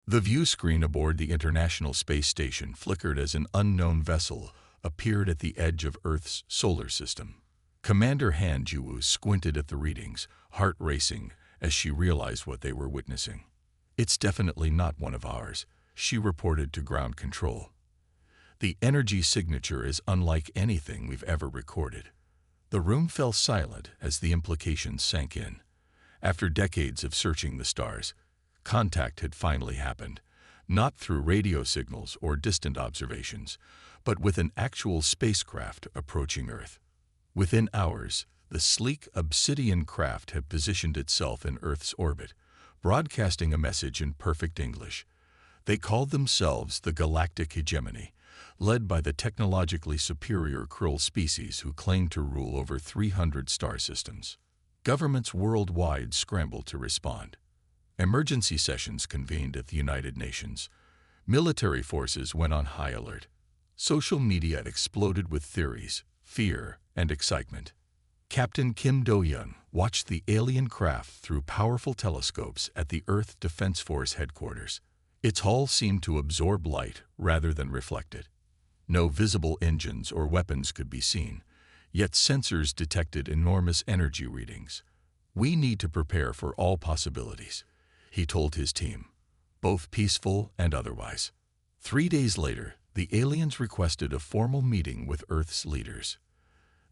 The view screen aboard the International Space Station flickered as an unknown vessel appeared at the edge of Earth's solar system. Commander Han Jiwoo squinted at the readings, heart racing as she realized what they were witnessing. "It's definitely not one of ours," she reported to ground control. "The energy signature is unlike anything we've ever recorded." The room fell silent as the implications sank in. After decades of searching the stars, contact had finally happened, not through radio signals or distant observations, but with an actual spacecraft approaching Earth. Within hours, the sleek obsidian craft had positioned itself in Earth's orbit, broadcasting a message in perfect English. They called themselves the Galactic Hegemony, led by the technologically superior krill species who claimed to rule over 300 star systems. Governments worldwide scrambled to respond. Emergency sessions convened at the United Nations. Military forces went on high alert. Social media exploded with theories, fear, and excitement. Captain Kim Do-yeon watched the alien craft through powerful telescopes at the Earth Defense Force headquarters. Its hull seemed to absorb light rather than reflect it. No visible engines or weapons could be seen, yet sensors detected enormous energy readings. "We need to prepare for all possibilities," he told his team, both peaceful and otherwise. 3 days later, the aliens requested a formal meeting with Earth's leaders.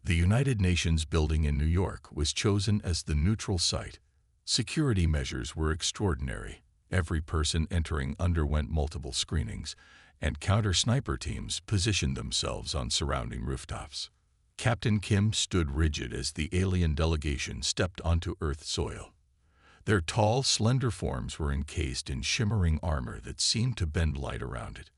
The United Nations building in New York was chosen as the neutral site. Security measures were extraordinary. Every person entering underwent multiple screenings, and counter-sniper teams positioned themselves on surrounding rooftops. Captain Kim stood rigid as the alien delegation stepped onto Earth's soil. Their tall, slender forms were encased in shimmering armor that seemed to bend light around it.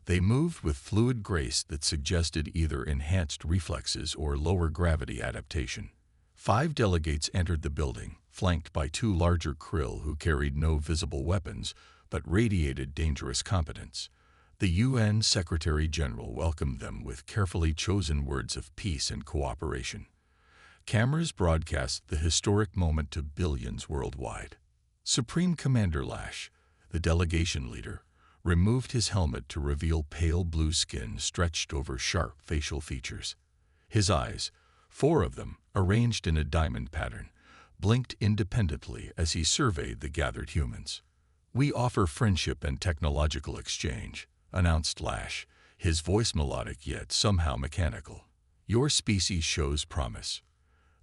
They moved with fluid grace that suggested either enhanced reflexes or lower gravity adaptation. 5 delegates entered the building, flanked by 2 larger krill who carried no visible weapons but radiated dangerous competence. The UN Secretary-General welcomed them with carefully chosen words of peace and cooperation. Cameras broadcast the historic moment to billions worldwide. Supreme Commander Lash, the delegation leader, removed his helmet to reveal pale blue skin stretched over sharp facial features. His eyes, 4 of them, arranged in a diamond pattern, blinked independently as he surveyed the gathered humans. "We offer friendship and technological exchange," announced Lash, his voice melodic yet somehow mechanical. "Your species shows promise."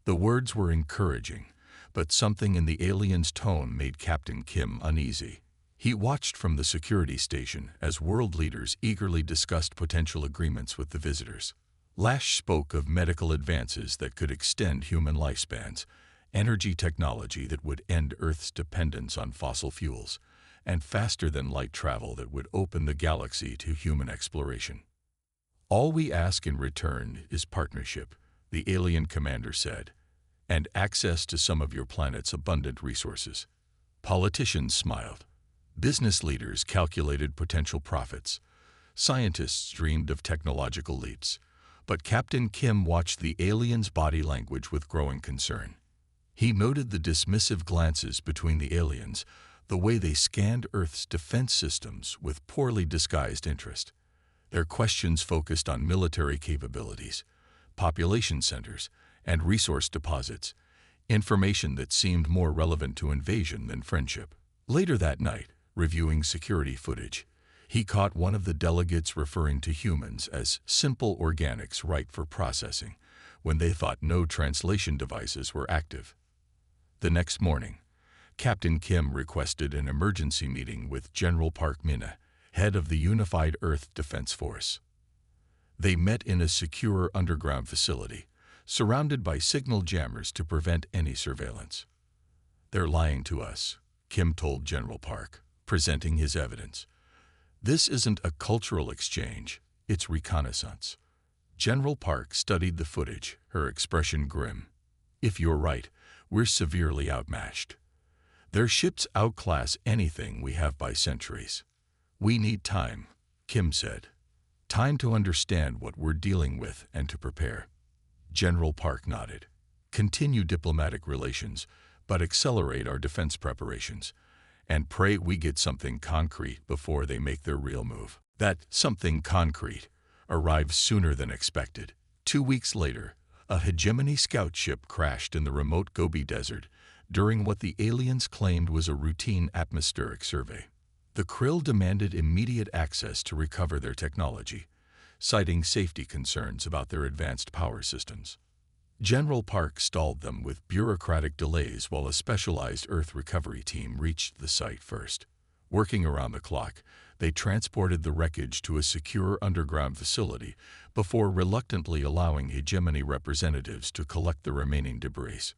The words were encouraging, but something in the alien's tone made Captain Kim uneasy. He watched from the security station as world leaders eagerly discussed potential agreements with the visitors. Lash spoke of medical advances that could extend human lifespans, energy technology that would end Earth's dependence on fossil fuels, and faster-than-light travel that would open the galaxy to human exploration. "All we ask in return is partnership," the alien commander said, "and access to some of your planet's abundant resources." Politicians smiled. Business leaders calculated potential profits. Scientists dreamed of technological leaps. But Captain Kim watched the aliens' body language with growing concern. He noted the dismissive glances between the aliens, the way they scanned Earth's defense systems with poorly disguised interest. Their questions focused on military capabilities, population centers, and resource deposits, information that seemed more relevant to invasion than friendship. Later that night, reviewing security footage, he caught one of the delegates referring to humans as simple organics ripe for processing, when they thought no translation devices were active. The next morning, Captain Kim requested an emergency meeting with General Park Min-a, head of the Unified Earth Defense Force. They met in a secure underground facility, surrounded by signal jammers to prevent any surveillance. "They're lying to us," Kim told General Park, presenting his evidence. "This isn't a cultural exchange, it's reconnaissance." General Park studied the footage, her expression grim. "If you're right, we're severely outmatched. Their ships outclass anything we have by centuries. We need time," Kim said. "Time to understand what we're dealing with and to prepare." General Park nodded. "Continue diplomatic relations, but accelerate our defense preparations. and pray we get something concrete before they make their real move. That something concrete arrived sooner than expected. 2 weeks later, a hegemony scout ship crashed in the remote Gobi Desert during what the aliens claimed was a routine atmospheric survey. The Krill demanded immediate access to recover their technology, citing safety concerns about their advanced power systems. General Park stalled them with bureaucratic delays while a specialized Earth recovery team reached the site first. Working around the clock, they transported the wreckage to a secure underground facility before reluctantly allowing hegemony representatives to collect the remaining debris.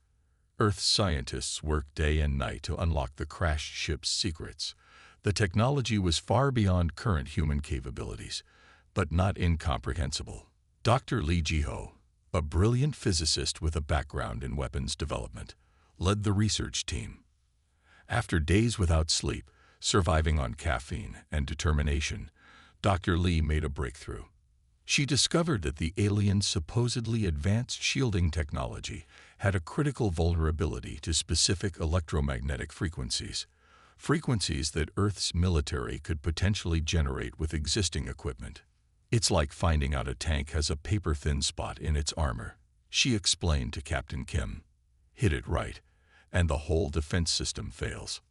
Earth's scientists worked day and night to unlock the crashed ship's secrets. The technology was far beyond current human capabilities, but not incomprehensible. Dr. Lee Ji-ho, a brilliant physicist with a background in weapons development, led the research team. After days without sleep, surviving on caffeine and determination, Dr. Lee made a breakthrough. She discovered that the aliens' supposedly advanced shielding technology had a critical vulnerability to specific electromagnetic frequencies, frequencies that Earth's military could potentially generate with existing equipment. It's like finding out a tank has a paper-thin spot in its armor, she explained to Captain Kim. Hit it right, and the whole defense system fails.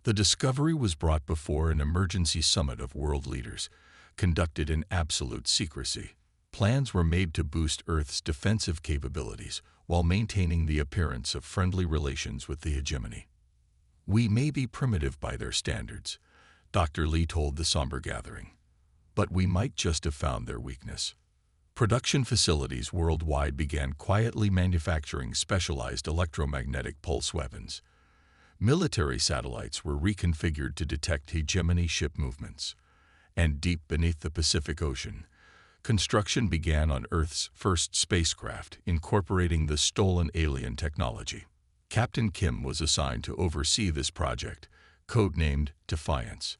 The discovery was brought before an emergency summit of world leaders, conducted in absolute secrecy. Plans were made to boost Earth's defensive capabilities while maintaining the appearance of friendly relations with the hegemony. We may be primitive by their standards, Dr. Lee told the somber gathering, but we might just have found their weakness. Production facilities worldwide began quietly manufacturing specialized electromagnetic pulse weapons. Military satellites were reconfigured to detect hegemony ship movements. And deep beneath the Pacific Ocean, construction began on Earth's first spacecraft incorporating the stolen alien technology. Captain Kim was assigned to oversee this project, codenamed Defiance.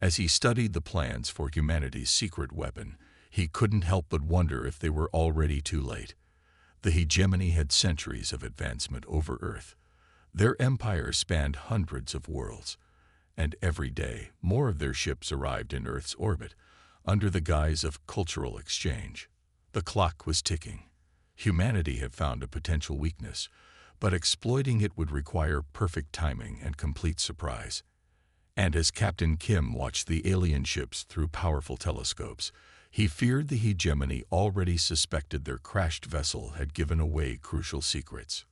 As he studied the plans for humanity's secret weapon, he couldn't help but wonder if they were already too late. The hegemony had centuries of advancement over Earth. Their empire spanned hundreds of worlds, and every day more of their ships arrived in Earth's orbit under the guise of cultural exchange. The clock was ticking. Humanity had found a potential weakness, but exploiting it would require perfect timing and complete surprise. And as Captain Kim watched the alien ships through powerful telescopes, he feared the hegemony already suspected their crashed vessel had given away crucial secrets.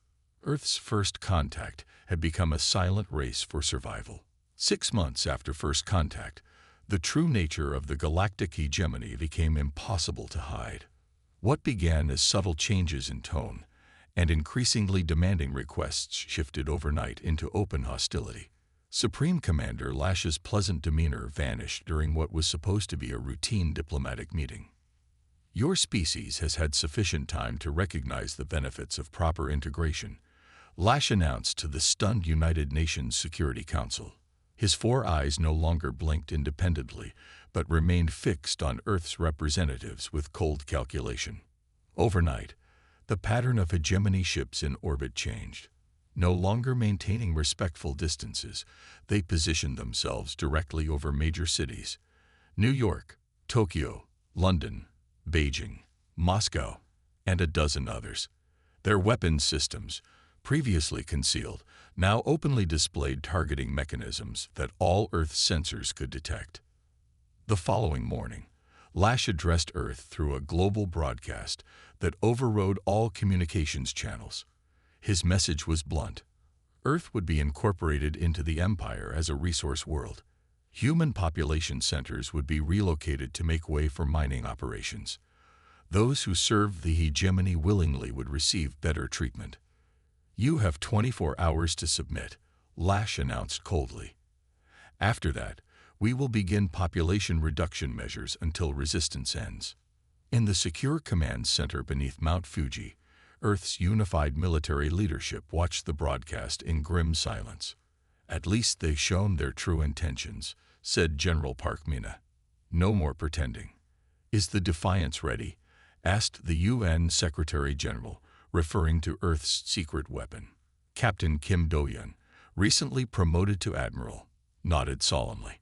Earth's first contact had become a silent race for survival. 6 months after first contact, the true nature of the galactic hegemony became impossible to hide. What began as subtle changes in tone and increasingly demanding requests shifted overnight into open hostility. Supreme Commander Lash's pleasant demeanor vanished during what was supposed to be a routine diplomatic meeting. Your species has had sufficient time to recognize the benefits of proper integration, Lash announced to the stunned United Nations Security Council. His 4 eyes no longer blinked independently, but remained fixed on Earth's representatives with cold calculation. Overnight, the pattern of hegemony ships in orbit changed. No longer maintaining respectful distances, they positioned themselves directly over major cities: New York, Tokyo, London, Beijing, Moscow, and a dozen others. Their weapons systems, previously concealed, now openly displayed targeting mechanisms that all Earth's sensors could detect. The following morning, Lash addressed Earth through a global broadcast that overrode all communications channels. His message was blunt. Earth would be incorporated into the Empire as a resource world. Human population centers would be relocated to make way for mining operations. Those who served the hegemony willingly would receive better treatment. You have 24 hours to submit, Lash announced coldly. After that, we will begin population reduction measures until resistance ends. In the secure command center beneath Mount Fuji, Earth's unified military leadership watched the broadcast in grim silence. At least they've shown their true intentions, said General Park Mina. No more pretending. Is the Defiance ready? Asked the UN Secretary General, referring to Earth's secret weapon. Captain Kim Do-yeon, recently promoted to Admiral, nodded solemnly.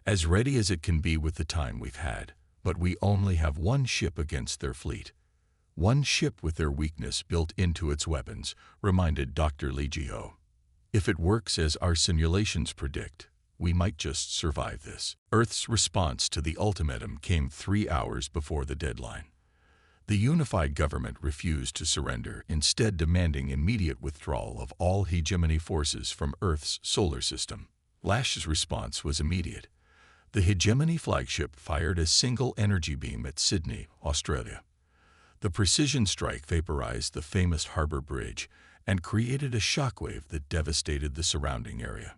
As ready as it can be with the time we've had, but we only have one ship against their fleet. One ship with their weakness built into its weapons, reminded Dr. Legio. If it works as our simulations predict, we might just survive this. Earth's response to the ultimatum came 3 hours before the deadline. The unified government refused to surrender, instead demanding immediate withdrawal of all hegemony forces from Earth's solar system. Lash's response was immediate. The hegemony flagship fired a single energy beam at Sydney, Australia. The precision strike vaporized the famous harbor bridge and created a shockwave that devastated the surrounding area.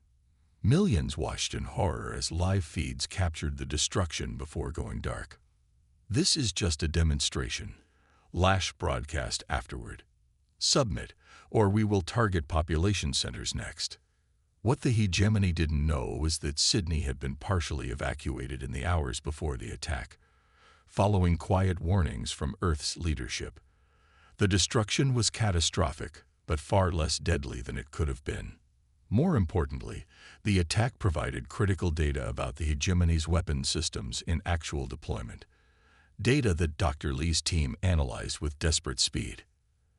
Millions watched in horror as live feeds captured the destruction before going dark. "This is just a demonstration," Lash broadcast afterward. "Submit, or we will target population centers next." What the hegemony didn't know was that Sydney had been partially evacuated in the hours before the attack, following quiet warnings from Earth's leadership. The destruction was catastrophic, but far less deadly than it could have been. More importantly, the attack provided critical data about the hegemony's weapon systems in actual deployment. Data that Dr. Lee's team analyzed with desperate speed.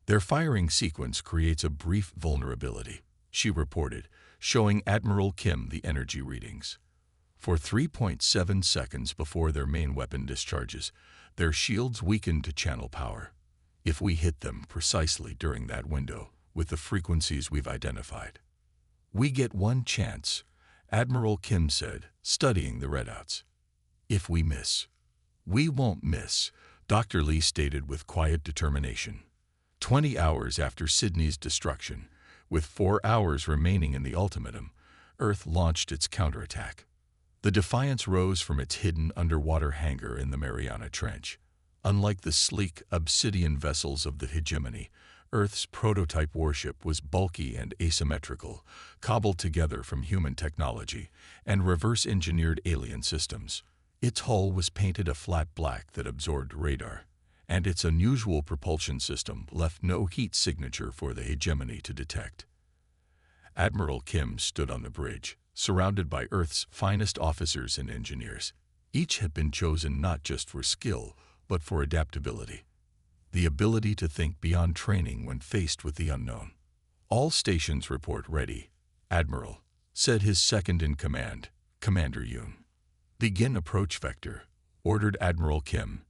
"Their firing sequence creates a brief vulnerability," she reported, showing Admiral Kim the energy readings. For 3.7 seconds before their main weapon discharges, their shields weaken to channel power. If we hit them precisely during that window, with the frequencies we've identified, we get one chance, Admiral Kim said, studying the readouts. If we miss, we won't miss, Dr. Lee stated with quiet determination. 20 hours after Sydney's destruction, with 4 hours remaining in the ultimatum, Earth launched its counterattack. The Defiance rose from its hidden underwater hangar in the Mariana Trench. Unlike the sleek, obsidian vessels of the hegemony, Earth's prototype warship was bulky and asymmetrical, cobbled together from human technology and reverse-engineered alien systems. Its hull was painted a flat black that absorbed radar, and its unusual propulsion system left no heat signature for the hegemony to detect. Admiral Kim stood on the bridge, surrounded by Earth's finest officers and engineers. Each had been chosen not just for skill, but for adaptability. The ability to think beyond training when faced with the unknown. "All stations report ready, Admiral," said his second-in-command, Commander Yoon. "Begin approach vector," ordered Admiral Kim.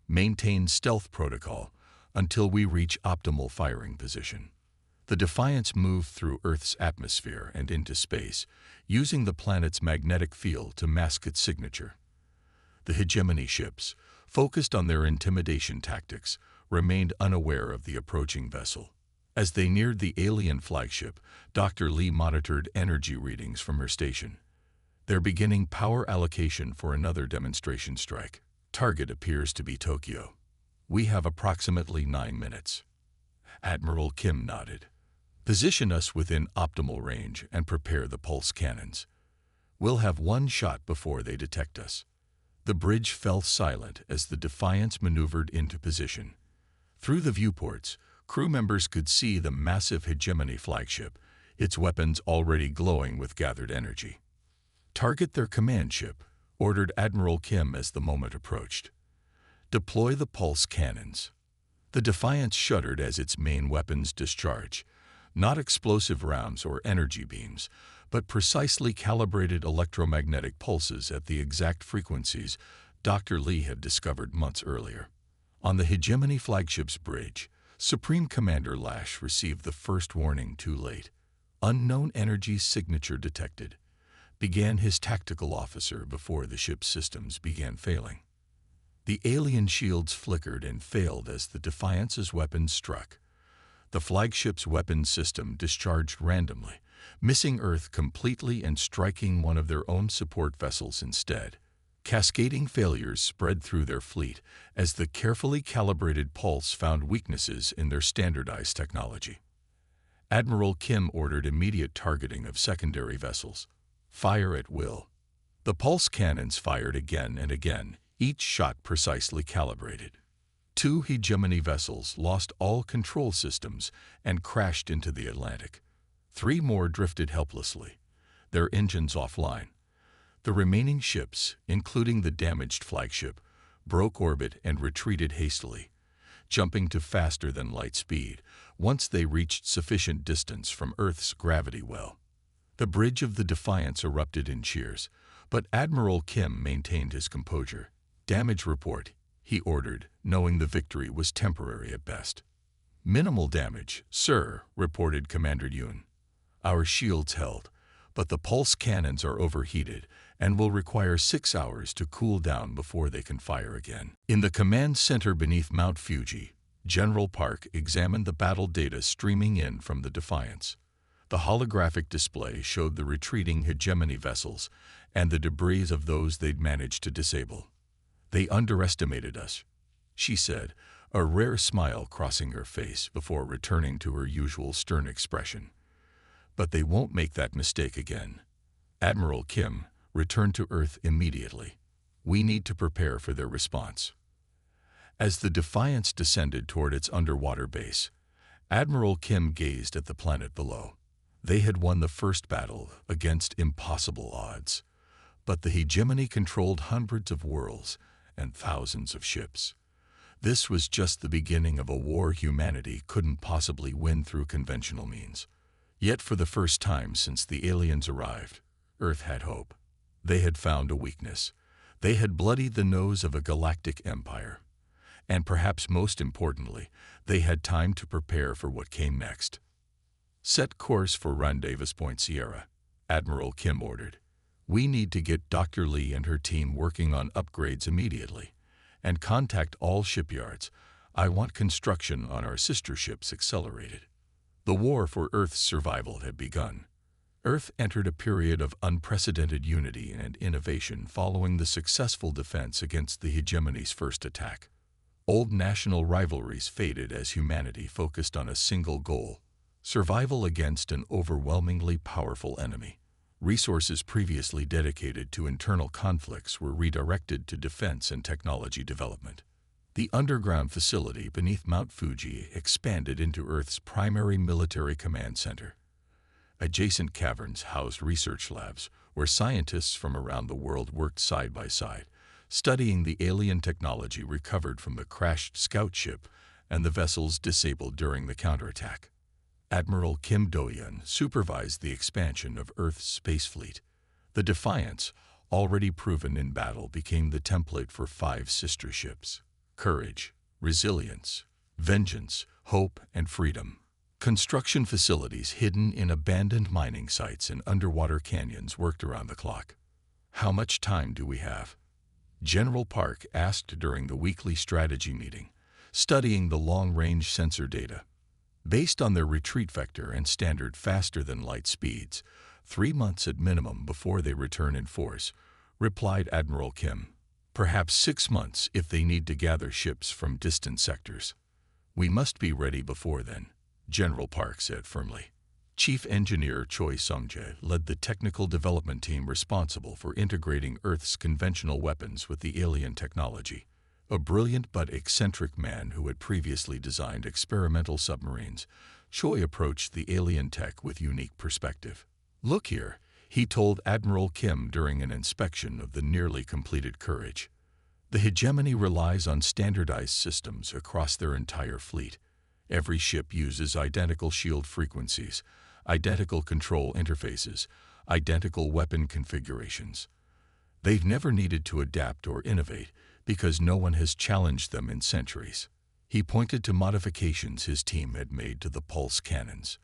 "Maintain stealth protocol until we reach optimal firing position." The Defiance moved through Earth's atmosphere and into space, using the planet's magnetic field to mask its signature. The hegemony ships, focused on their intimidation tactics, remained unaware of the approaching vessel. As they neared the alien flagship, Dr. Lee monitored energy readings from her station. "They're beginning power allocation for another demonstration strike. Target appears to be Tokyo. We have approximately 9 minutes." Admiral Kim nodded. "Position us within optimal range and prepare the pulse cannons. We'll have one shot before they detect us." The bridge fell silent as the Defiance maneuvered into position. Through the viewports, crew members could see the massive hegemony flagship, its weapons already glowing with gathered energy. "Target their command ship," ordered Admiral Kim as the moment approached. "Deploy the pulse cannons." The Defiance shuddered as its main weapons discharged, not explosive rounds or energy beams, but precisely calibrated electromagnetic pulses at the exact frequencies Dr. Lee had discovered months earlier. On the hegemony flagship's bridge, Supreme Commander Lash received the first warning too late. "Unknown energy signature detected," began his tactical officer before the ship's systems began failing. The alien shields flickered and failed as the Defiance's weapons struck. The flagship's weapons system discharged randomly, missing Earth completely and striking one of their own support vessels instead. Cascading failures spread through their fleet as the carefully calibrated pulse found weaknesses in their standardized technology. Admiral Kim ordered immediate targeting of secondary vessels. "Fire at will." The pulse cannons fired again and again, each shot precisely calibrated. 2 hegemony vessels lost all control systems and crashed into the Atlantic. 3 more drifted helplessly. their engines offline. The remaining ships, including the damaged flagship, broke orbit and retreated hastily, jumping to faster-than-light speed once they reached sufficient distance from Earth's gravity well. The bridge of the Defiance erupted in cheers, but Admiral Kim maintained his composure. "Damage report," he ordered, knowing the victory was temporary at best. "Minimal damage, sir," reported Commander Yoon. "Our shields held, but the pulse cannons are overheated and will require 6 hours to cool down before they can fire again." In the command center beneath Mount Fuji, General Park examined the battle data streaming in from the Defiance. The holographic display showed the retreating hegemony vessels and the debris of those they'd managed to disable. "They underestimated us," she said, a rare smile crossing her face before returning to her usual stern expression. "But they won't make that mistake again." Admiral Kim returned to Earth immediately. "We need to prepare for their response." As the Defiance descended toward its underwater base, Admiral Kim gazed at the planet below. They had won the first battle against impossible odds, but the hegemony controlled hundreds of worlds and thousands of ships. This was just the beginning of a war humanity couldn't possibly win through conventional means. Yet for the first time since the aliens arrived, Earth had hope. They had found a weakness. They had bloodied the nose of a galactic empire. And perhaps most importantly, they had time to prepare for what came next. "Set course for Rendezvous Point Sierra," Admiral Kim ordered. "We need to get Dr. Lee and her team working on upgrades immediately. And contact all shipyards. I want construction on our sister ships accelerated." The war for Earth's survival had begun. Earth entered a period of unprecedented unity and innovation following the successful defense against the hegemony's first attack. Old national rivalries faded as humanity focused on a single goal: survival against an overwhelmingly powerful enemy. Resources previously dedicated to internal conflicts were redirected to defense and technology development. The underground facility beneath Mount Fuji expanded into Earth's primary military command center. Adjacent caverns housed research labs where scientists from around the world worked side by side, studying the alien technology recovered from the crashed scout ship and the vessels disabled during the counterattack. Admiral Kim Do-yeon supervised the expansion of Earth's space fleet. The Defiance, already proven in battle, became the template for 5 sister ships: courage, resilience, vengeance, hope, and freedom. Construction facilities hidden in abandoned mining sites and underwater canyons worked around the clock. "How much time do we have?" General Park asked during the weekly strategy meeting, studying the long-range sensor data. Based on their retreat vector and standard faster-than-light speeds, 3 months at minimum before they return in force, replied Admiral Kim. "Perhaps 6 months if they need to gather ships from distant sectors." "We must be ready before then," General Park said firmly. Chief Engineer Choi Sung-jae led the technical development team responsible for integrating Earth's conventional weapons with the alien technology. A brilliant but eccentric man who had previously designed experimental submarines, Choi approached the alien tech with unique perspective. "Look here," he told Admiral Kim during an inspection of the nearly completed Courage. "The hegemony relies on standardized systems across their entire fleet. Every ship uses identical shield frequencies, identical control interfaces, identical weapon configurations. They've never needed to adapt or innovate because no one has challenged them in centuries." He pointed to modifications his team had made to the pulse cannons.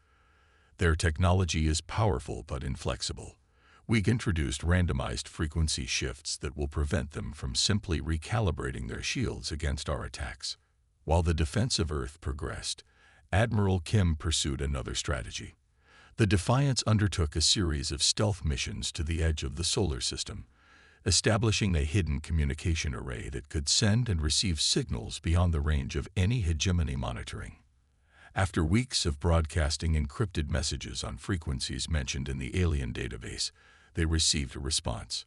"Their technology is powerful but inflexible. We've introduced randomized frequency shifts that will prevent them from simply recalibrating their shields against our attacks." While the defense of Earth progressed, Admiral Kim pursued another strategy. The Defiance undertook a series of stealth missions to the edge of the solar system, establishing a hidden communication array that could send and receive signals beyond the range of any hegemony monitoring. After weeks of broadcasting encrypted messages on frequencies mentioned in the alien database, they received a response.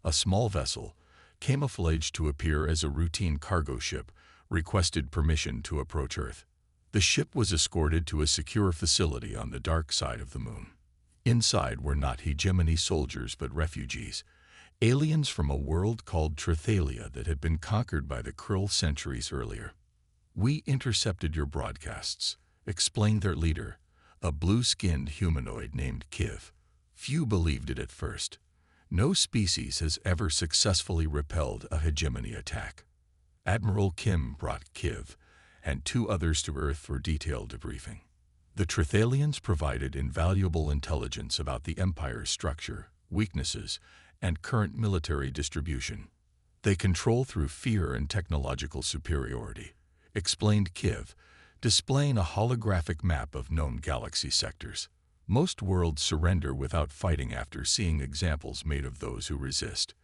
A small vessel, camouflaged to appear as a routine cargo ship, requested permission to approach Earth. The ship was escorted to a secure facility on the dark side of the moon. Inside were not hegemony soldiers but refugees, aliens from a world called Trithalia that had been conquered by the Krill centuries earlier. "We intercepted your broadcasts," explained their leader, a blue-skinned humanoid named Kiv. Few believed it at first. No species has ever successfully repelled a hegemony attack. Admiral Kim brought Kiv and 2 others to Earth for detailed debriefing. The Trithalians provided invaluable intelligence about the Empire's structure, weaknesses, and current military distribution. "They control through fear and technological superiority," explained Kiv, displaying a holographic map of known galaxy sectors. "Most worlds surrender without fighting after seeing examples made of those who resist.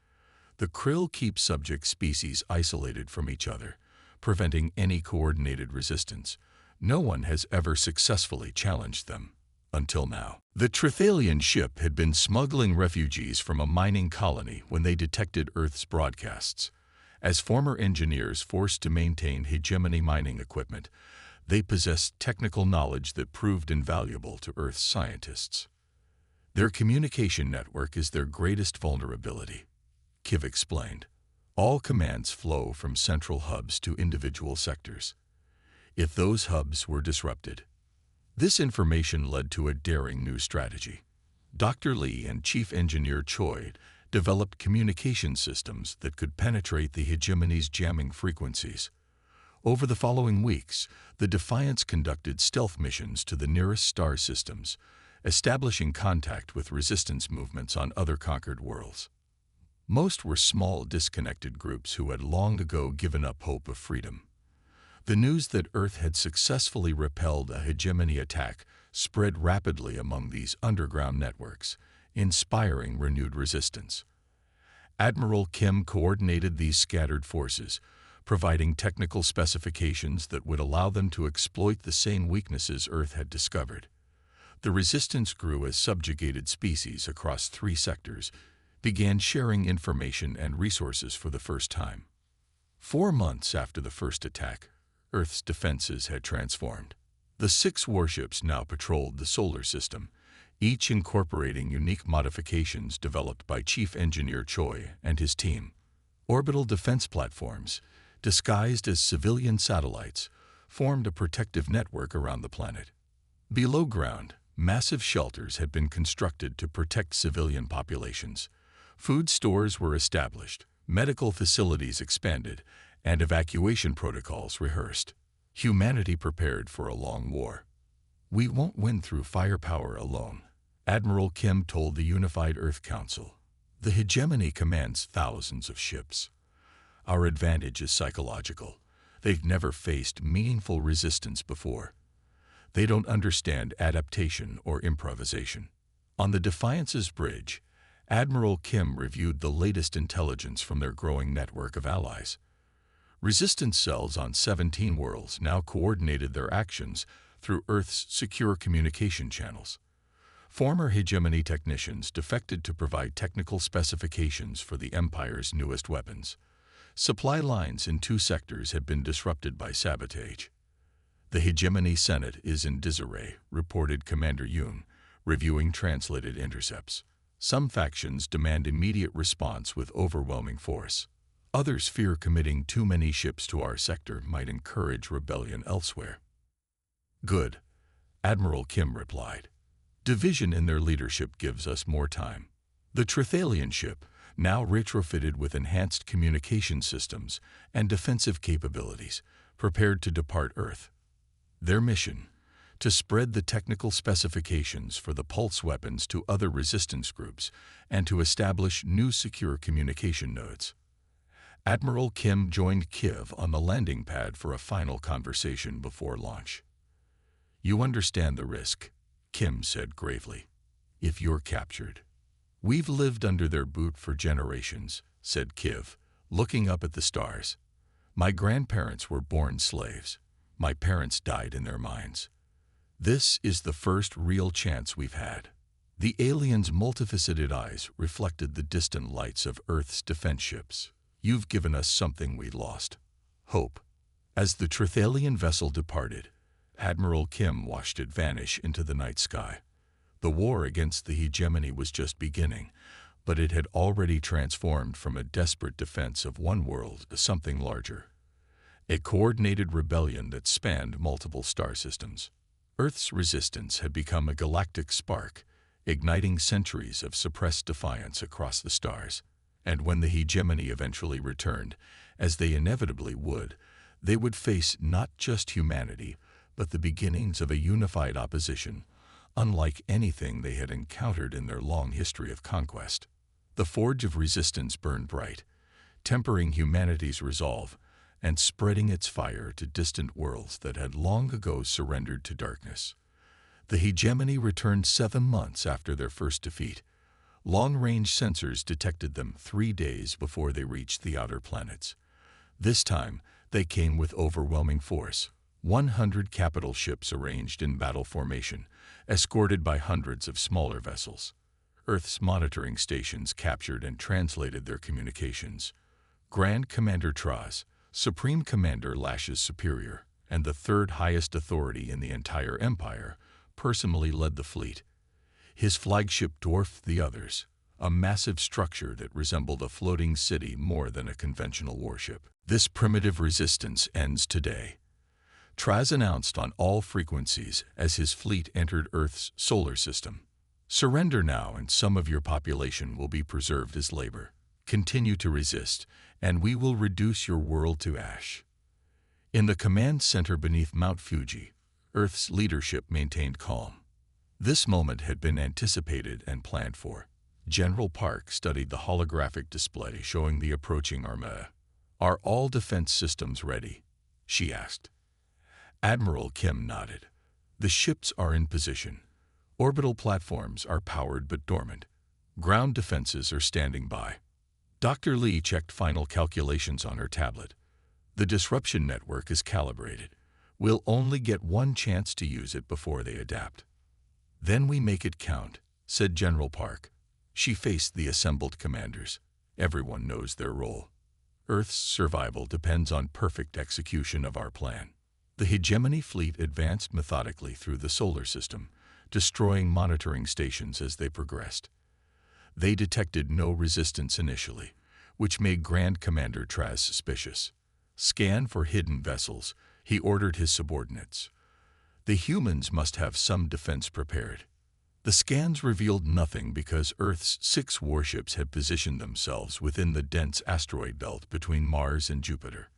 The Krill keep subject species isolated from each other, preventing any coordinated resistance. No one has ever successfully challenged them. Until now." The Trithalian ship had been smuggling refugees from a mining colony when they detected Earth's broadcasts. As former engineers forced to maintain hegemony mining equipment, they possessed technical knowledge that proved invaluable to Earth's scientists. "Their communication network is their greatest vulnerability," Kiv explained. "All commands flow from central hubs to individual sectors. If those hubs were disrupted..." This information led to a daring new strategy. Dr. Lee and Chief Engineer Choi developed communication systems that could penetrate the hegemony's jamming frequencies. Over the following weeks, the Defiance conducted stealth missions to the nearest star systems, establishing contact with resistance movements on other conquered worlds. Most were small, disconnected groups who had long ago given up hope of freedom. The news that Earth had successfully repelled a hegemony attack spread rapidly among these underground networks, inspiring renewed resistance. Admiral Kim coordinated these scattered forces, providing technical specifications that would allow them to exploit the same weaknesses Earth had discovered. The resistance grew as subjugated species across 3 sectors began sharing information and resources for the first time. 4 months after the first attack, Earth's defenses had transformed. The 6 warships now patrolled the solar system, each incorporating unique modifications developed by Chief Engineer Choi and his team. Orbital defense platforms, disguised as civilian satellites, formed a protective network around the planet. Below ground, massive shelters had been constructed to protect civilian populations. Food stores were established, medical facilities expanded, and evacuation protocols rehearsed. Humanity prepared for a long war. "We won't win through firepower alone," Admiral Kim told the Unified Earth Council. "The hegemony commands thousands of ships. Our advantage is psychological. They've never faced meaningful resistance before. They don't understand adaptation or improvisation." On the Defiance's bridge, Admiral Kim reviewed the latest intelligence from their growing network of allies. Resistance cells on 17 worlds now coordinated their actions through Earth's secure communication channels. Former hegemony technicians defected to provide technical specifications for the Empire's newest weapons. Supply lines in 2 sectors had been disrupted by sabotage. "The hegemony Senate is in disarray," reported Commander Yoon, reviewing translated intercepts. "Some factions demand immediate response with overwhelming force. Others fear committing too many ships to our sector might encourage rebellion elsewhere." "Good," Admiral Kim replied. "Division in their leadership gives us more time." The Trithalian ship, now retrofitted with enhanced communication systems and defensive capabilities, prepared to depart Earth. Their mission: to spread the technical specifications for the pulse weapons to other resistance groups and to establish new secure communication nodes. Admiral Kim joined Kiv on the landing pad for a final conversation before launch. "You understand the risk," Kim said gravely, "if you're captured." "We've lived under their boot for generations," said Kiv, looking up at the stars. "My grandparents were born slaves. My parents died in their mines. This is the first real chance we've had." The aliens' multifaceted eyes reflected the distant lights of Earth's defense ships. "You've given us something we lost: hope." As the Trithalian vessel departed, Admiral Kim watched it vanish into the night sky. The war against the hegemony was just beginning, but it had already transformed from a desperate defense of one world to something larger. A coordinated rebellion that spanned multiple star systems. Earth's resistance had become a galactic spark, igniting centuries of suppressed defiance across the stars. And when the hegemony eventually returned, as they inevitably would, they would face not just humanity, but the beginnings of a unified opposition, unlike anything they had encountered in their long history of conquest. The forge of resistance burned bright, tempering humanity's resolve and spreading its fire to distant worlds that had long ago surrendered to darkness. The hegemony returned 7 months after their first defeat. Long-range sensors detected them 3 days before they reached the outer planets. This time, they came with overwhelming force. 100 capital ships arranged in battle formation, escorted by hundreds of smaller vessels. Earth's monitoring stations captured and translated their communications. Grand Commander Traz, Supreme Commander Lash's superior, and the third highest authority in the entire empire, personally led the fleet. His flagship dwarfed the others, a massive structure that resembled a floating city more than a conventional warship. This primitive resistance ends today. Traz announced on all frequencies as his fleet entered Earth's solar system. Surrender now and some of your population will be preserved as labor. Continue to resist, and we will reduce your world to ash. In the command center beneath Mount Fuji, Earth's leadership maintained calm. This moment had been anticipated and planned for. General Park studied the holographic display showing the approaching armada. "Are all defense systems ready?" she asked. Admiral Kim nodded. "The ships are in position. Orbital platforms are powered but dormant. Ground defenses are standing by." Dr. Lee checked final calculations on her tablet. "The disruption network is calibrated. We'll only get one chance to use it before they adapt." "Then we make it count," said General Park. She faced the assembled commanders. Everyone knows their role. Earth's survival depends on perfect execution of our plan. The hegemony fleet advanced methodically through the solar system, destroying monitoring stations as they progressed. They detected no resistance initially, which made Grand Commander Traz suspicious. "Scan for hidden vessels," he ordered his subordinates. "The humans must have some defense prepared." The scans revealed nothing because Earth's 6 warships had positioned themselves within the dense asteroid belt between Mars and Jupiter.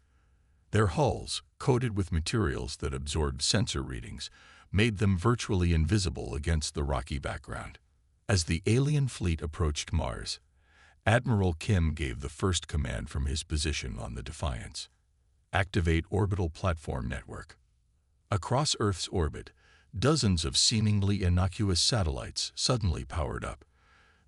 Their hulls, coated with materials that absorbed sensor readings, made them virtually invisible against the rocky background. As the alien fleet approached Mars, Admiral Kim gave the first command from his position on the Defiance. "Activate orbital platform network." Across Earth's orbit, dozens of seemingly innocuous satellites suddenly powered up.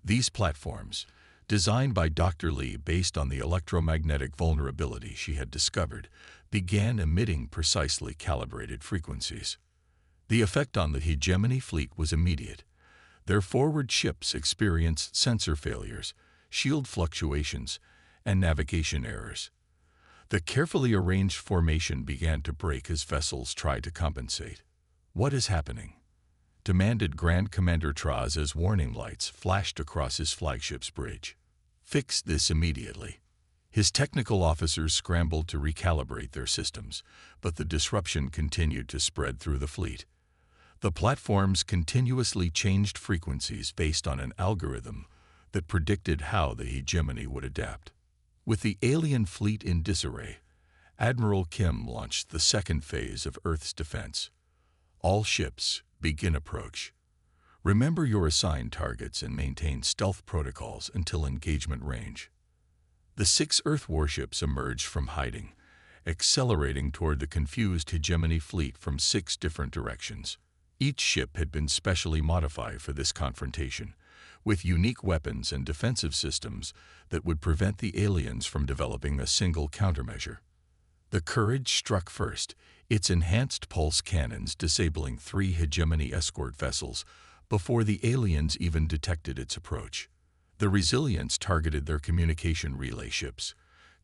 These platforms, designed by Dr. Lee based on the electromagnetic vulnerability she had discovered, began emitting precisely calibrated frequencies. The effect on the hegemony fleet was immediate. Their forward ships experienced sensor failures, shield fluctuations, and navigation errors. The carefully arranged formation began to break as vessels tried to compensate. "What is happening?" demanded Grand Commander Traz as warning lights flashed across his flagship's bridge. "Fix this immediately." His technical officers scrambled to recalibrate their systems, but the disruption continued to spread through the fleet. The platforms continuously changed frequencies based on an algorithm that predicted how the hegemony would adapt. With the alien fleet in disarray, Admiral Kim launched the second phase of Earth's defense. "All ships, begin approach. Remember your assigned targets and maintain stealth protocols until engagement range." The 6 Earth warships emerged from hiding, accelerating toward the confused hegemony fleet from 6 different directions. Each ship had been specially modified for this confrontation, with unique weapons and defensive systems that would prevent the aliens from developing a single countermeasure. The Courage struck first, its enhanced pulse cannons disabling 3 hegemony escort vessels before the aliens even detected its approach. The Resilience targeted their communication relay ships,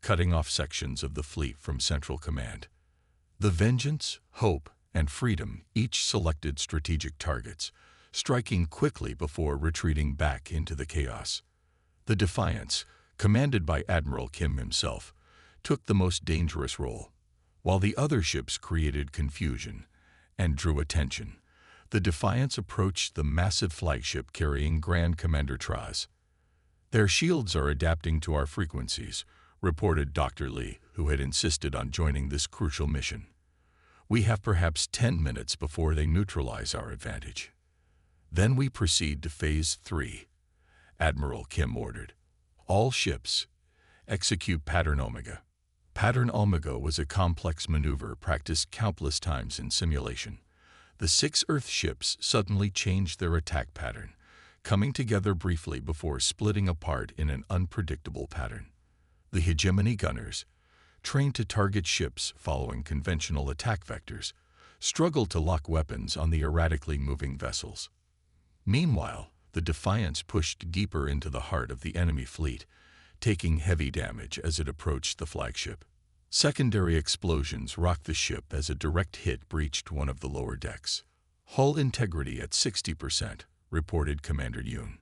cutting off sections of the fleet from Central Command. The Vengeance, Hope, and Freedom each selected strategic targets, striking quickly before retreating back into the chaos. The Defiance, commanded by Admiral Kim himself, took the most dangerous role. While the other ships created confusion and drew attention, the Defiance approached the massive flagship carrying Grand Commander Traz. "Their shields are adapting to our frequencies," reported Dr. Lee, who had insisted on joining this crucial mission. "We have perhaps 10 minutes before they neutralize our advantage. Then we proceed to Phase 3, Admiral Kim ordered. "All ships, execute Pattern Omega." Pattern Omega was a complex maneuver practiced countless times in simulation. The 6 Earth ships suddenly changed their attack pattern, coming together briefly before splitting apart in an unpredictable pattern. The hegemony gunners, trained to target ships following conventional attack vectors, struggled to lock weapons on the erratically moving vessels. Meanwhile, the Defiance pushed deeper into the heart of the enemy fleet, taking heavy damage as it approached the flagship. Secondary explosions rocked the ship as a direct hit breached one of the lower decks. "Hull integrity at 60%, reported Commander Yoon.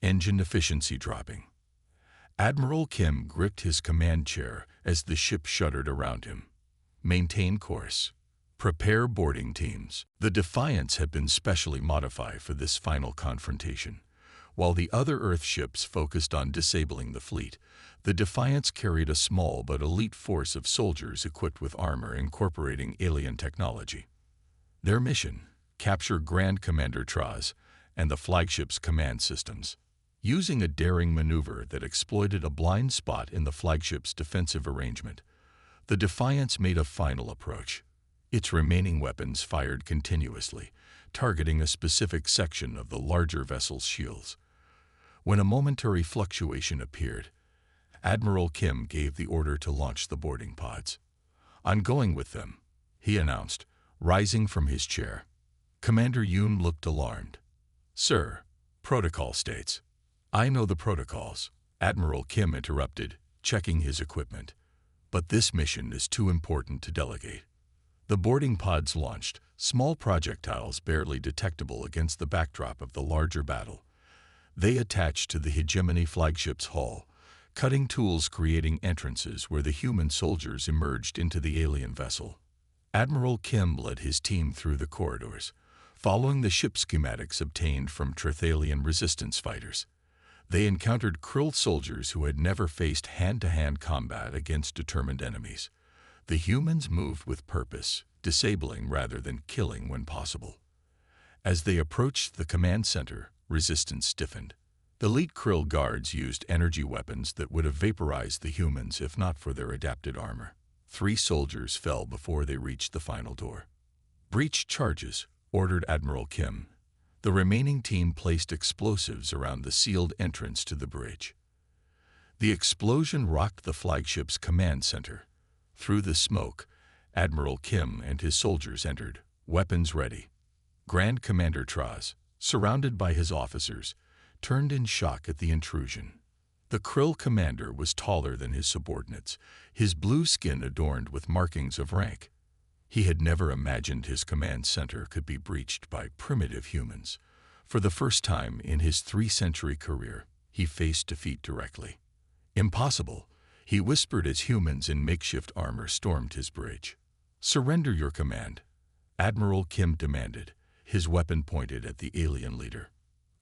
"Engine efficiency dropping." Admiral Kim gripped his command chair as the ship shuddered around him. "Maintain course. Prepare boarding teams." The Defiance had been specially modified for this final confrontation. While the other Earth ships focused on disabling the fleet, the Defiance carried a small but elite force of soldiers equipped with armor incorporating alien technology. Their mission: capture Grand Commander Traz and the flagship's command systems. Using a daring maneuver that exploited a blind spot in the flagship's defensive arrangement, the Defiance made a final approach. Its remaining weapons fired continuously, targeting a specific section of the larger vessel's shields. When a momentary fluctuation appeared, Admiral Kim gave the order to launch the boarding pods. "I'm going with them," he announced, rising from his chair. Commander Yoon looked alarmed. "Sir, protocol states." "I know the protocols," Admiral Kim interrupted, checking his equipment. "But this mission is too important to delegate." The boarding pods launched, small projectiles barely detectable against the backdrop of the larger battle. They attached to the hegemony flagship's hull, cutting tools creating entrances where the human soldiers emerged into the alien vessel. Admiral Kim led his team through the corridors, following the ship schematics obtained from Trithalian resistance fighters. They encountered Krill soldiers who had never faced hand-to-hand combat against determined enemies. The humans moved with purpose, disabling rather than killing when possible. As they approached the command center, resistance stiffened. The elite Krill guards used energy weapons that would have vaporized the humans if not for their adapted armor. 3 soldiers fell before they reached the final door. "Breach charges," ordered Admiral Kim. The remaining team placed explosives around the sealed entrance to the bridge. The explosion rocked the flagship's command center. Through the smoke, Admiral Kim and his soldiers entered, weapons ready. Grand Commander Traz, surrounded by his officers, turned in shock at the intrusion. The Krill commander was taller than his subordinates, his blue skin adorned with markings of rank. He had never imagined his command center could be breached by primitive humans. For the first time in his 3-century career, he faced defeat directly. "Impossible," he whispered as humans in makeshift armor stormed his bridge. "Surrender your command," Admiral Kim demanded, his weapon pointed at the alien leader.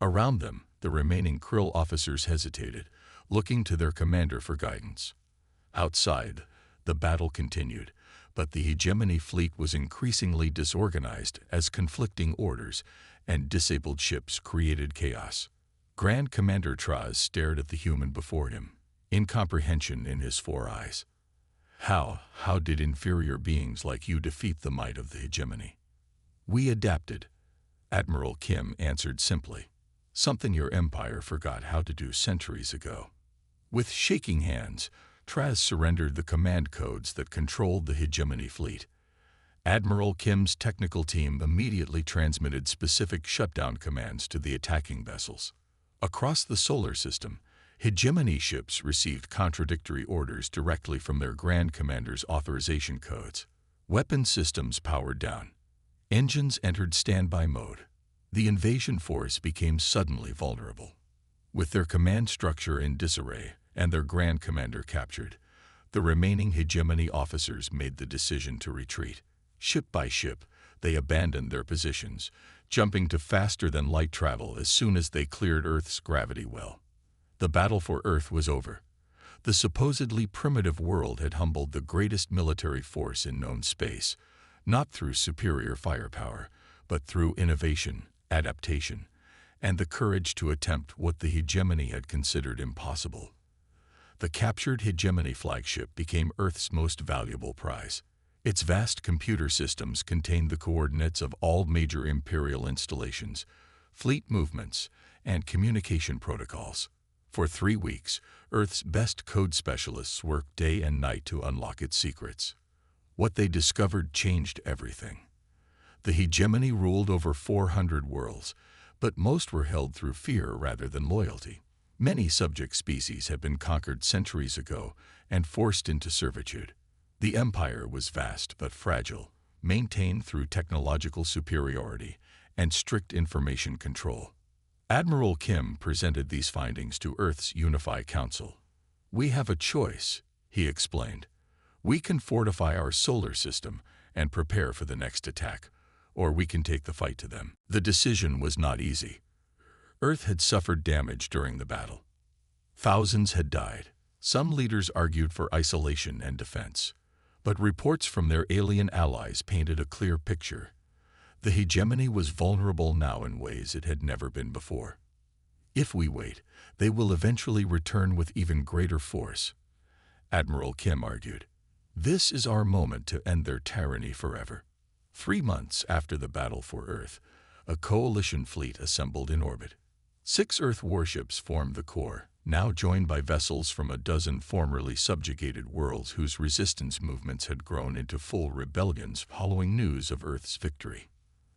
Around them, the remaining Krill officers hesitated, looking to their commander for guidance. Outside, the battle continued, but the hegemony fleet was increasingly disorganized as conflicting orders and disabled ships created chaos. Grand Commander Traz stared at the human before him, incomprehension in his 4 eyes. How did inferior beings like you defeat the might of the hegemony?" "We adapted," Admiral Kim answered simply. "Something your empire forgot how to do centuries ago." With shaking hands, Traz surrendered the command codes that controlled the hegemony fleet. Admiral Kim's technical team immediately transmitted specific shutdown commands to the attacking vessels. Across the solar system, hegemony ships received contradictory orders directly from their Grand Commander's authorization codes. Weapon systems powered down. Engines entered standby mode. The invasion force became suddenly vulnerable. With their command structure in disarray and their Grand Commander captured, the remaining hegemony officers made the decision to retreat. Ship by ship, they abandoned their positions, jumping to faster-than-light travel as soon as they cleared Earth's gravity well. The battle for Earth was over. The supposedly primitive world had humbled the greatest military force in known space, not through superior firepower, but through innovation, adaptation, and the courage to attempt what the hegemony had considered impossible. The captured hegemony flagship became Earth's most valuable prize. Its vast computer systems contained the coordinates of all major Imperial installations, fleet movements, and communication protocols. For 3 weeks, Earth's best code specialists worked day and night to unlock its secrets. What they discovered changed everything. The hegemony ruled over 400 worlds, but most were held through fear rather than loyalty. Many subject species had been conquered centuries ago and forced into servitude. The empire was vast but fragile, maintained through technological superiority and strict information control. Admiral Kim presented these findings to Earth's Unified Council. "We have a choice," he explained. "We can fortify our solar system and prepare for the next attack, or we can take the fight to them." The decision was not easy. Earth had suffered damage during the battle. Thousands had died. Some leaders argued for isolation and defense, but reports from their alien allies painted a clear picture. The hegemony was vulnerable now in ways it had never been before. "If we wait, they will eventually return with even greater force," Admiral Kim argued. "This is our moment to end their tyranny forever." 3 months after the battle for Earth, a coalition fleet assembled in orbit. 6 Earth warships formed the core, now joined by vessels from a dozen formerly subjugated worlds whose resistance movements had grown into full rebellions following news of Earth's victory.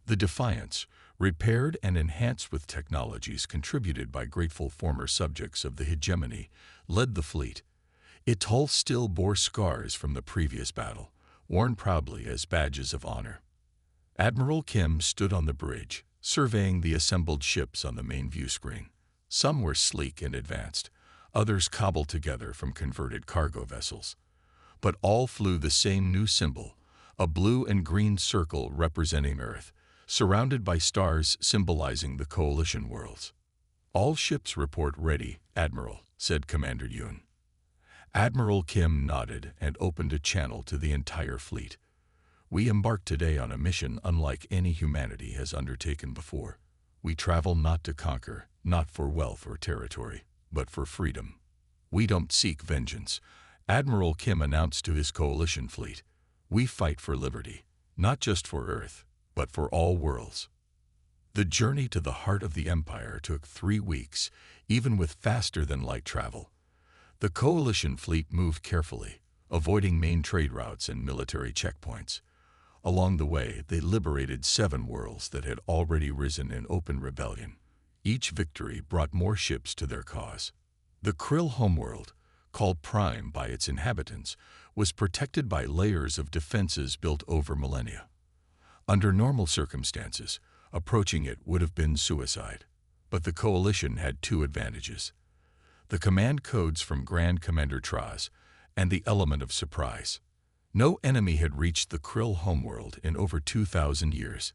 The Defiance, repaired and enhanced with technologies contributed by grateful former subjects of the hegemony, led the fleet. Its hull still bore scars from the previous battle, worn proudly as badges of honor. Admiral Kim stood on the bridge, surveying the assembled ships on the main view screen. Some were sleek and advanced, others cobbled together from converted cargo vessels. But all flew the same new symbol, a blue and green circle representing Earth, surrounded by stars symbolizing the coalition worlds. "All ships report ready, Admiral," said Commander Yoon. Admiral Kim nodded and opened a channel to the entire fleet. "We embark today on a mission unlike any humanity has undertaken before. We travel not to conquer, not for wealth or territory, but for freedom. We don't seek vengeance," Admiral Kim announced to his coalition fleet. "We fight for liberty, not just for Earth, but for all worlds." The journey to the heart of the Empire took 3 weeks, even with faster-than-light travel. The coalition fleet moved carefully, avoiding main trade routes and military checkpoints. Along the way, they liberated 7 worlds that had already risen in open rebellion. Each victory brought more ships to their cause. The Krill homeworld, called Prime by its inhabitants, was protected by layers of defenses built over millennia. Under normal circumstances, approaching it would have been suicide. But the coalition had 2 advantages: the command codes from Grand Commander Traz and the element of surprise. No enemy had reached the Krill homeworld in over 2,000 years.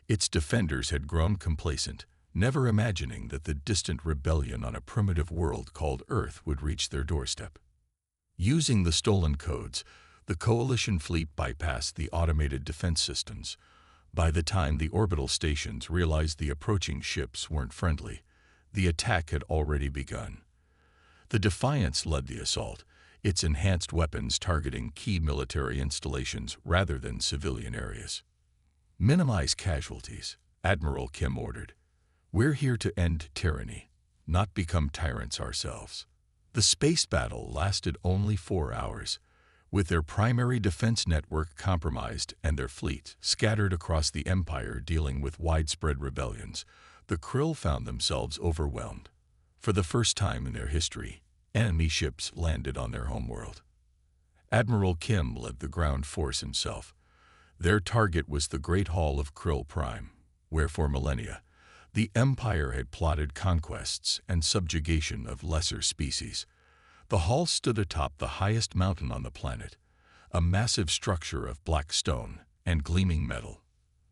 Its defenders had grown complacent, never imagining that the distant rebellion on a primitive world called Earth would reach their doorstep. Using the stolen codes, the coalition fleet bypassed the automated defense systems. By the time the orbital stations realized the approaching ships weren't friendly, the attack had already begun. The Defiance led the assault, its enhanced weapons targeting key military installations rather than civilian areas. "Minimize casualties," Admiral Kim ordered. "We're here to end tyranny, not become tyrants ourselves." The space battle lasted only 4 hours. With their primary defense network compromised and their fleet scattered across the Empire dealing with widespread rebellions, the Krill found themselves overwhelmed. For the first time in their history, enemy ships landed on their homeworld. Admiral Kim led the ground force himself. Their target was the Great Hall of Krill Prime, where for millennia, The Empire had plotted conquests and subjugation of lesser species. The hall stood atop the highest mountain on the planet, a massive structure of black stone and gleaming metal.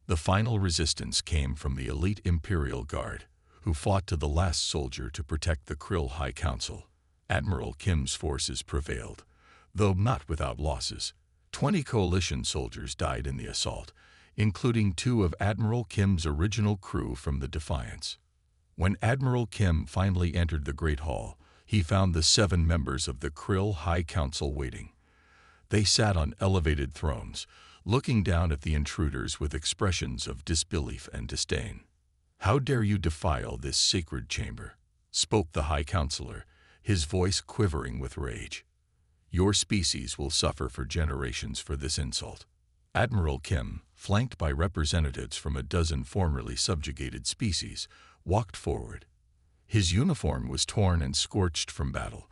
The final resistance came from the elite Imperial Guard, who fought to the last soldier to protect the Krill High Council. Admiral Kim's forces prevailed, though not without losses. 20 coalition soldiers died in the assault, including 2 of Admiral Kim's original crew from the Defiance. When Admiral Kim finally entered the Great Hall, he found the 7 members of the Krill High Council waiting. They sat on elevated thrones, looking down at the intruders with expressions of disbelief and disdain. "How dare you defile this sacred chamber?" spoke the High Counselor, his voice quivering with rage. "Your species will suffer for generations for this insult." Admiral Kim, flanked by representatives from a dozen formerly subjugated species, walked forward. His uniform was torn and scorched from battle,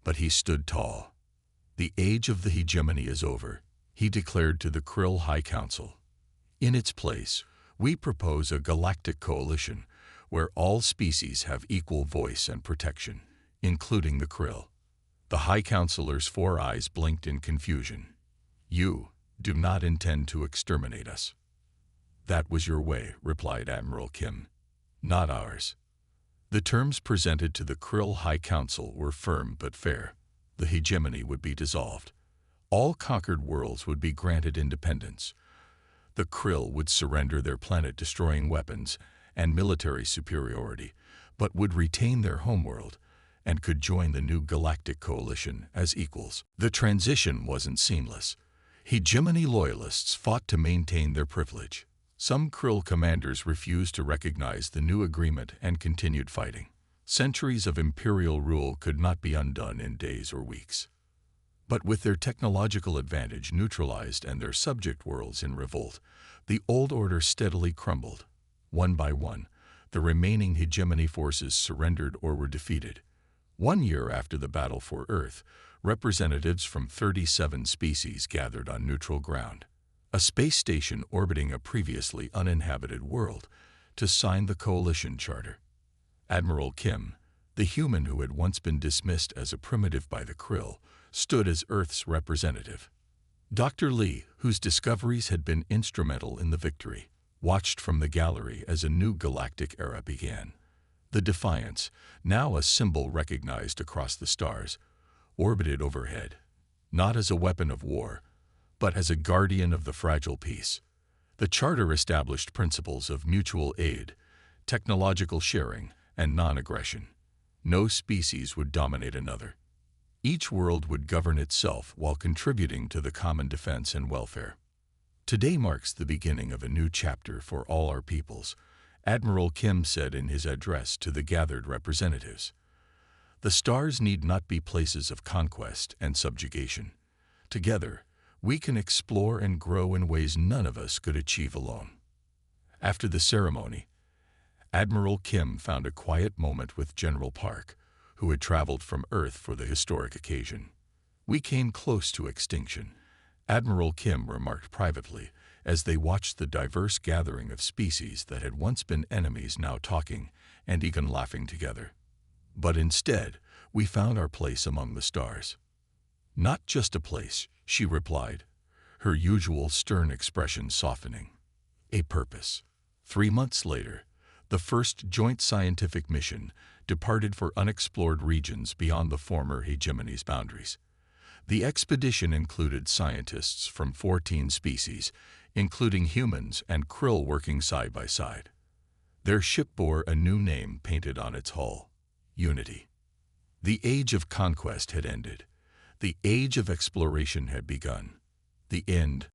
but he stood tall. "The age of the hegemony is over," he declared to the Krill High Council. "In its place, we propose a galactic coalition where all species have equal voice and protection, including the Krill." The High Counselor's 4 eyes blinked in confusion. "You do not intend to exterminate us." "That was your way," replied Admiral Kim. "Not ours." The terms presented to the Krill High Council were firm but fair. The hegemony would be dissolved. All conquered worlds would be granted independence. The Krill would surrender their planet-destroying weapons and military superiority, but would retain their homeworld and could join the new galactic coalition as equals. The transition wasn't seamless. Hegemony loyalists fought to maintain their privilege. Some Krill commanders refused to recognize the new agreement and continued fighting. Centuries of imperial rule could not be undone in days or weeks. But with their technological advantage neutralized and their subject worlds in revolt, the old order steadily crumbled. One by one, the remaining hegemony forces surrendered or were defeated. 1 year after the battle for Earth, representatives from 37 species gathered on neutral ground, a space station orbiting a previously uninhabited world, to sign the coalition charter. Admiral Kim, the human who had once been dismissed as a primitive by the Krill, stood as Earth's representative. Dr. Lee, whose discoveries had been instrumental in the victory, watched from the gallery as a new galactic era began. The Defiance, now a symbol recognized across the stars, orbited overhead, not as a weapon of war, but as a guardian of the fragile peace. The charter established principles of mutual aid, technological sharing, and non-aggression. No species would dominate another. Each world would govern itself while contributing to the common defense and welfare. "Today marks the beginning of a new chapter for all our peoples," Admiral Kim said in his address to the gathered representatives. "The stars need not be places of conquest and subjugation. Together, we can explore and grow in ways none of us could achieve alone." After the ceremony, Admiral Kim found a quiet moment with General Park, who had traveled from Earth for the historic occasion. "We came close to extinction," Admiral Kim remarked privately, as they watched the diverse gathering of species that had once been enemies now talking and even laughing together. "But instead, we found our place among the stars." "Not just a place," she replied, her usual stern expression softening. "A purpose." 3 months later, the first joint scientific mission departed for unexplored regions beyond the former hegemony's boundaries. The expedition included scientists from 14 species, including humans and Krill working side by side. Their ship bore a new name painted on its hull: Unity. The age of conquest had ended. The age of exploration had begun. The end